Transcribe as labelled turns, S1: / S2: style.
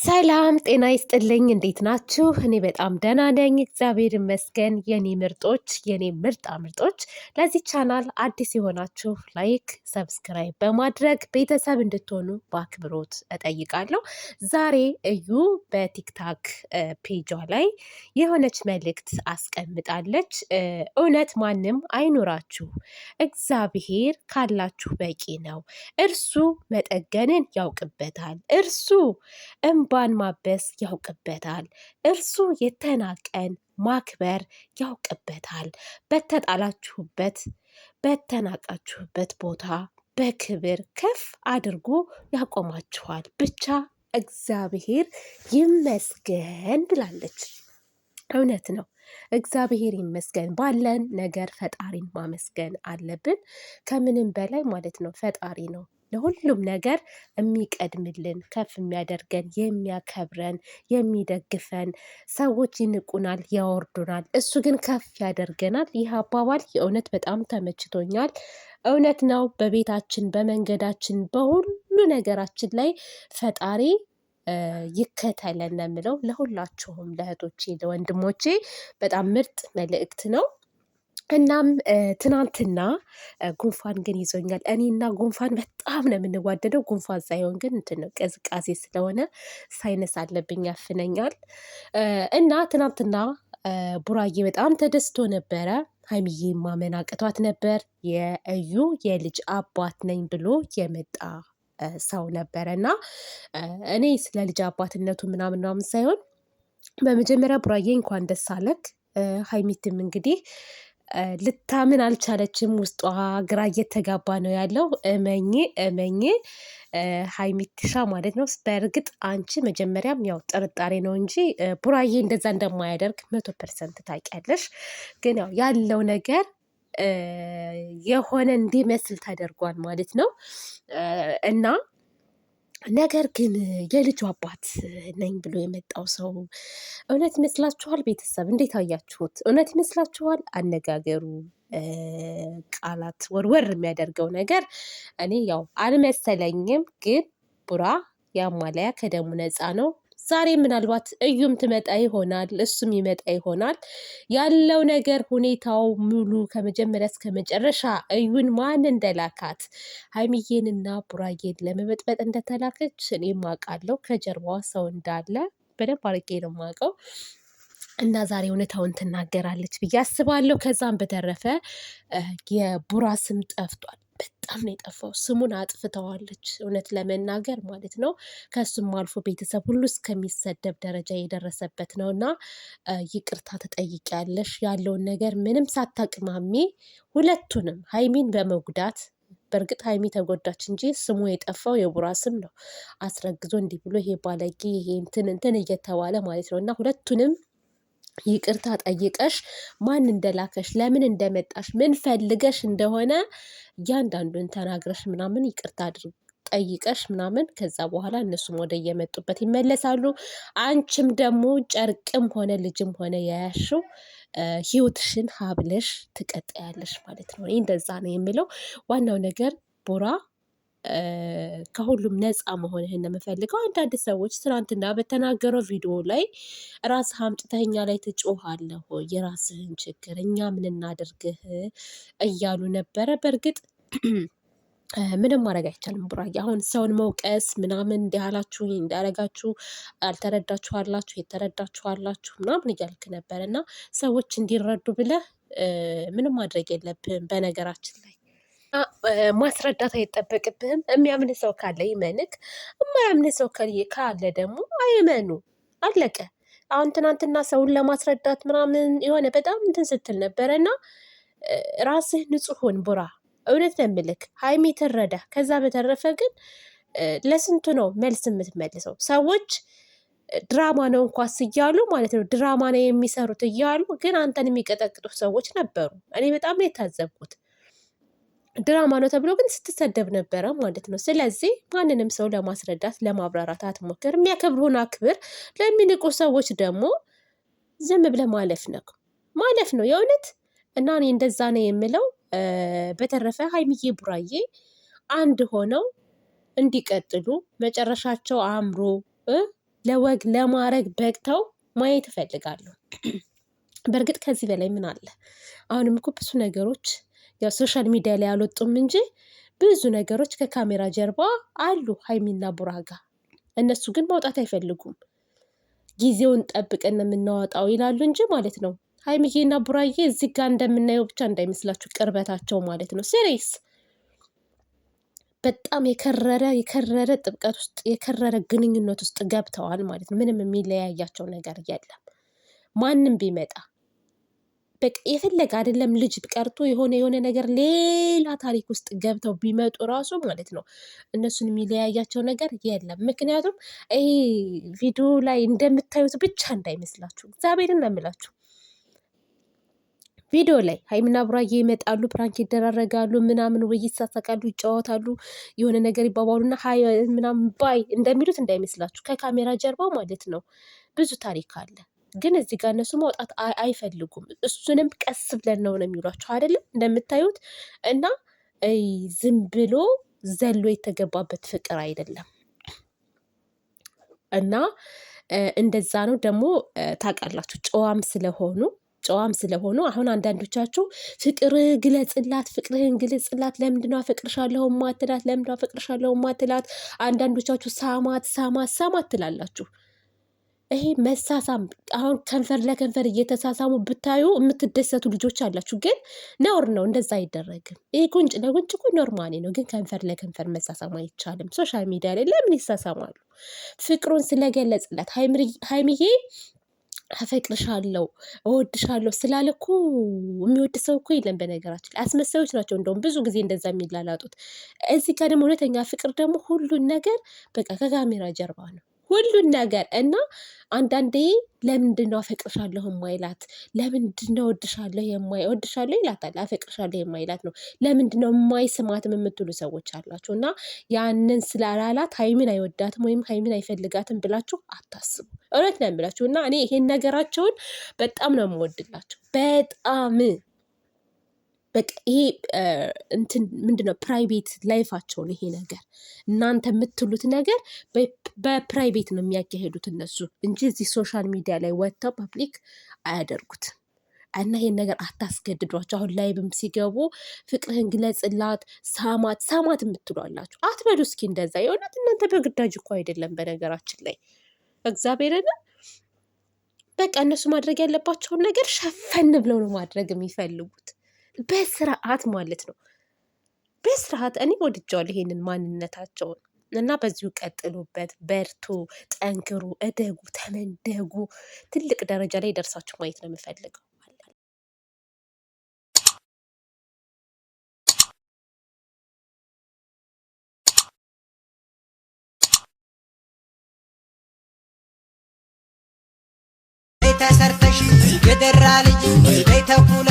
S1: ሰላም ጤና ይስጥልኝ። እንዴት ናችሁ? እኔ በጣም ደህና ነኝ፣ እግዚአብሔር ይመስገን። የኔ ምርጦች፣ የኔ ምርጣ ምርጦች፣ ለዚህ ቻናል አዲስ የሆናችሁ ላይክ፣ ሰብስክራይብ በማድረግ ቤተሰብ እንድትሆኑ በአክብሮት እጠይቃለሁ። ዛሬ እዩ በቲክታክ ፔጇ ላይ የሆነች መልእክት አስቀምጣለች። እውነት ማንም አይኖራችሁ፣ እግዚአብሔር ካላችሁ በቂ ነው። እርሱ መጠገንን ያውቅበታል። እርሱ እንባን ማበስ ያውቅበታል። እርሱ የተናቀን ማክበር ያውቅበታል። በተጣላችሁበት በተናቃችሁበት ቦታ በክብር ከፍ አድርጎ ያቆማችኋል። ብቻ እግዚአብሔር ይመስገን ብላለች። እውነት ነው። እግዚአብሔር ይመስገን። ባለን ነገር ፈጣሪን ማመስገን አለብን። ከምንም በላይ ማለት ነው ፈጣሪ ነው ለሁሉም ነገር የሚቀድምልን፣ ከፍ የሚያደርገን፣ የሚያከብረን፣ የሚደግፈን። ሰዎች ይንቁናል፣ ያወርዱናል፣ እሱ ግን ከፍ ያደርገናል። ይህ አባባል የእውነት በጣም ተመችቶኛል። እውነት ነው። በቤታችን፣ በመንገዳችን፣ በሁሉ ነገራችን ላይ ፈጣሪ ይከተለን ነው የምለው። ለሁላችሁም ለእህቶቼ፣ ለወንድሞቼ በጣም ምርጥ መልእክት ነው። እናም ትናንትና ጉንፋን ግን ይዞኛል። እኔና ጉንፋን በጣም ነው የምንዋደደው። ጉንፋን ሳይሆን ግን እንትን ነው ቅዝቃዜ ስለሆነ ሳይነስ አለብኝ፣ ያፍነኛል። እና ትናንትና ቡራዬ በጣም ተደስቶ ነበረ። ሀይሚዬ ማመን አቅቷት ነበር። የእዩ የልጅ አባት ነኝ ብሎ የመጣ ሰው ነበረ እና እኔ ስለ ልጅ አባትነቱ ምናምን ሳይሆን በመጀመሪያ ቡራዬ እንኳን ደስ አለክ። ሀይሚትም እንግዲህ ልታምን አልቻለችም። ውስጧ ግራ እየተጋባ ነው ያለው። እመኜ ሀይሚትሻ ማለት ነው። በእርግጥ አንቺ መጀመሪያም ያው ጥርጣሬ ነው እንጂ ቡራዬ እንደዛ እንደማያደርግ 100% ታውቂያለሽ። ግን ያው ያለው ነገር የሆነ እንዲመስል ተደርጓል ማለት ነው እና ነገር ግን የልጁ አባት ነኝ ብሎ የመጣው ሰው እውነት ይመስላችኋል? ቤተሰብ እንዴት አያችሁት? እውነት ይመስላችኋል? አነጋገሩ፣ ቃላት ወርወር የሚያደርገው ነገር እኔ ያው አልመሰለኝም። ግን ቡራ ያማለያ ከደሙ ነፃ ነው። ዛሬ ምናልባት እዩም ትመጣ ይሆናል፣ እሱም ይመጣ ይሆናል። ያለው ነገር ሁኔታው ሙሉ ከመጀመሪያ እስከ መጨረሻ እዩን ማን እንደላካት ሀይሚዬንና ቡራዬን ለመበጥበጥ እንደተላከች እኔም አውቃለሁ። ከጀርባዋ ሰው እንዳለ በደንብ አድርጌ ነው የማውቀው። እና ዛሬ እውነታውን ትናገራለች ብዬ አስባለሁ። ከዛም በተረፈ የቡራ ስም ጠፍቷል። በጣም ነው የጠፋው። ስሙን አጥፍተዋለች፣ እውነት ለመናገር ማለት ነው። ከሱም አልፎ ቤተሰብ ሁሉ እስከሚሰደብ ደረጃ የደረሰበት ነው እና ይቅርታ ትጠይቂያለሽ ያለውን ነገር ምንም ሳታቅማሚ ሁለቱንም ሀይሚን በመጉዳት በእርግጥ ሀይሚ ተጎዳች እንጂ ስሙ የጠፋው የቡራ ስም ነው። አስረግዞ እንዲህ ብሎ ይሄ ባለጌ ይሄ እንትን እየተባለ ማለት ነው እና ሁለቱንም ይቅርታ ጠይቀሽ ማን እንደላከሽ ለምን እንደመጣሽ ምን ፈልገሽ እንደሆነ እያንዳንዱን ተናግረሽ ምናምን ይቅርታ ጠይቀሽ ምናምን ከዛ በኋላ እነሱም ወደ የመጡበት ይመለሳሉ። አንቺም ደግሞ ጨርቅም ሆነ ልጅም ሆነ የያሽው ህይወትሽን ሀብለሽ ትቀጥያለሽ ማለት ነው። እኔ እንደዛ ነው የምለው። ዋናው ነገር ቡራ ከሁሉም ነፃ መሆንህን ነው የምፈልገው። አንዳንድ ሰዎች ትናንትና በተናገረው ቪዲዮ ላይ ራስህ አምጥተህ እኛ ላይ ትጮሃለህ፣ የራስህን ችግር እኛ ምን እናድርግህ እያሉ ነበረ። በእርግጥ ምንም ማድረግ አይቻልም ቡራዬ። አሁን ሰውን መውቀስ ምናምን እንዲያላችሁ እንዳረጋችሁ አልተረዳችኋላችሁ የተረዳችኋላችሁ ምናምን እያልክ ነበር እና ሰዎች እንዲረዱ ብለህ ምንም ማድረግ የለብህም በነገራችን ላይ ማስረዳት አይጠበቅብህም። የሚያምን ሰው ካለ ይመንክ፣ የማያምን ሰው ካለ ደግሞ አይመኑ። አለቀ። አሁን ትናንትና ሰውን ለማስረዳት ምናምን የሆነ በጣም እንትን ስትል ነበረ እና ራስህ ንጹህ ሁን ቡራ። እውነት ነው የምልክ፣ ሀይሚ ትረዳ። ከዛ በተረፈ ግን ለስንቱ ነው መልስ የምትመልሰው? ሰዎች ድራማ ነው እንኳስ እያሉ ማለት ነው ድራማ ነው የሚሰሩት እያሉ ግን አንተን የሚቀጠቅጡ ሰዎች ነበሩ። እኔ በጣም ነው የታዘብኩት። ድራማ ነው ተብሎ ግን ስትሰደብ ነበረ ማለት ነው። ስለዚህ ማንንም ሰው ለማስረዳት ለማብራራት አትሞክር። የሚያከብሩን አክብር። ለሚንቁ ሰዎች ደግሞ ዝም ብለህ ማለፍ ነው የእውነት። እና እኔ እንደዛ ነው የምለው። በተረፈ ሀይሚዬ ቡራዬ አንድ ሆነው እንዲቀጥሉ መጨረሻቸው አምሮ ለወግ ለማረግ በቅተው ማየት እፈልጋለሁ። በእርግጥ ከዚህ በላይ ምን አለ? አሁንም እኮ ብዙ ነገሮች ያው ሶሻል ሚዲያ ላይ አልወጡም እንጂ ብዙ ነገሮች ከካሜራ ጀርባ አሉ ሀይሚና ቡራ ጋር። እነሱ ግን ማውጣት አይፈልጉም። ጊዜውን ጠብቀን የምናወጣው ይላሉ እንጂ ማለት ነው። ሀይሚዬና ቡራዬ እዚህ ጋር እንደምናየው ብቻ እንዳይመስላችሁ ቅርበታቸው ማለት ነው። ሲሪየስ በጣም የከረረ ጥብቀት ውስጥ የከረረ ግንኙነት ውስጥ ገብተዋል ማለት ነው። ምንም የሚለያያቸው ነገር የለም። ማንም ቢመጣ በቃ የፈለገ አይደለም ልጅ ቀርቶ የሆነ ነገር ሌላ ታሪክ ውስጥ ገብተው ቢመጡ ራሱ ማለት ነው እነሱን የሚለያያቸው ነገር የለም። ምክንያቱም ይሄ ቪዲዮ ላይ እንደምታዩት ብቻ እንዳይመስላችሁ፣ እግዚአብሔርን ነው የምላችሁ። ቪዲዮ ላይ ሀይሚና ቡራዬ ይመጣሉ፣ ፕራንክ ይደራረጋሉ፣ ምናምን ወይ ይሳሳቃሉ፣ ይጫወታሉ፣ የሆነ ነገር ይባባሉና ሀይ ምናምን ባይ እንደሚሉት እንዳይመስላችሁ። ከካሜራ ጀርባ ማለት ነው ብዙ ታሪክ አለ። ግን እዚህ ጋር እነሱ ማውጣት አይፈልጉም። እሱንም ቀስ ብለን ነው የሚሏቸው አይደለም እንደምታዩት። እና ዝም ብሎ ዘሎ የተገባበት ፍቅር አይደለም። እና እንደዛ ነው ደግሞ ታውቃላችሁ። ጨዋም ስለሆኑ አሁን አንዳንዶቻችሁ ፍቅር ግለጽላት፣ ፍቅርህን ግለጽላት፣ ለምንድነው አፈቅርሻለሁ ማትላት፣ ለምንድነው አፈቅርሻለሁ ማትላት፣ አንዳንዶቻችሁ ሳማት ትላላችሁ። ይሄ መሳሳም አሁን ከንፈር ለከንፈር እየተሳሳሙ ብታዩ የምትደሰቱ ልጆች አላችሁ። ግን ነውር ነው፣ እንደዛ አይደረግም። ይሄ ጉንጭ ለጉንጭ እኮ ኖርማሊ ነው። ግን ከንፈር ለከንፈር መሳሳም አይቻልም። ሶሻል ሚዲያ ላይ ለምን ይሳሳማሉ? ፍቅሩን ስለገለጽላት ሀይሚዬ አፈቅርሻለሁ እወድሻለሁ ስላለ እኮ የሚወድ ሰው እኮ የለም። በነገራችን ላይ አስመሳዮች ናቸው እንደውም ብዙ ጊዜ እንደዛ የሚላላጡት። እዚህ ጋር ደግሞ እውነተኛ ፍቅር ደግሞ ሁሉን ነገር በቃ ከካሜራ ጀርባ ነው ሁሉን ነገር። እና አንዳንዴ ለምንድነው አፈቅርሻለሁ የማይላት? ለምንድነው እወድሻለሁ ይላታል፣ አፈቅርሻለሁ የማይላት ነው? ለምንድነው የማይስማትም የምትሉ ሰዎች አላችሁ። እና ያንን ስላላላት ሀይሚን አይወዳትም ወይም ሀይሚን አይፈልጋትም ብላችሁ አታስቡ። እውነት ነው የምላችሁ። እና እኔ ይሄን ነገራቸውን በጣም ነው የምወድላቸው። በጣም በቃ ይሄ እንትን ምንድነው ፕራይቬት ላይፋቸውን ይሄ ነገር እናንተ የምትሉት ነገር በፕራይቬት ነው የሚያካሄዱት እነሱ እንጂ እዚህ ሶሻል ሚዲያ ላይ ወጥተው ፐብሊክ አያደርጉትም። እና ይሄን ነገር አታስገድዷቸው። አሁን ላይብም ሲገቡ ፍቅርህን ግለጽላት፣ ሳማት የምትሏላችሁ አትበሉ እስኪ እንደዛ። የእውነት እናንተ በግዳጅ እኮ አይደለም በነገራችን ላይ እግዚአብሔርን በቃ እነሱ ማድረግ ያለባቸውን ነገር ሸፈን ብለው ነው ማድረግ የሚፈልጉት። በስርዓት ማለት ነው። በስርዓት እኔ ወድጀዋለሁ ይሄንን ማንነታቸውን። እና በዚሁ ቀጥሉበት፣ በርቱ፣ ጠንክሩ፣ እደጉ፣ ተመንደጉ። ትልቅ ደረጃ ላይ ደርሳችሁ ማየት ነው የምፈልገው።
S2: ተሰርተሽ የደራ ልጅ ተኩለ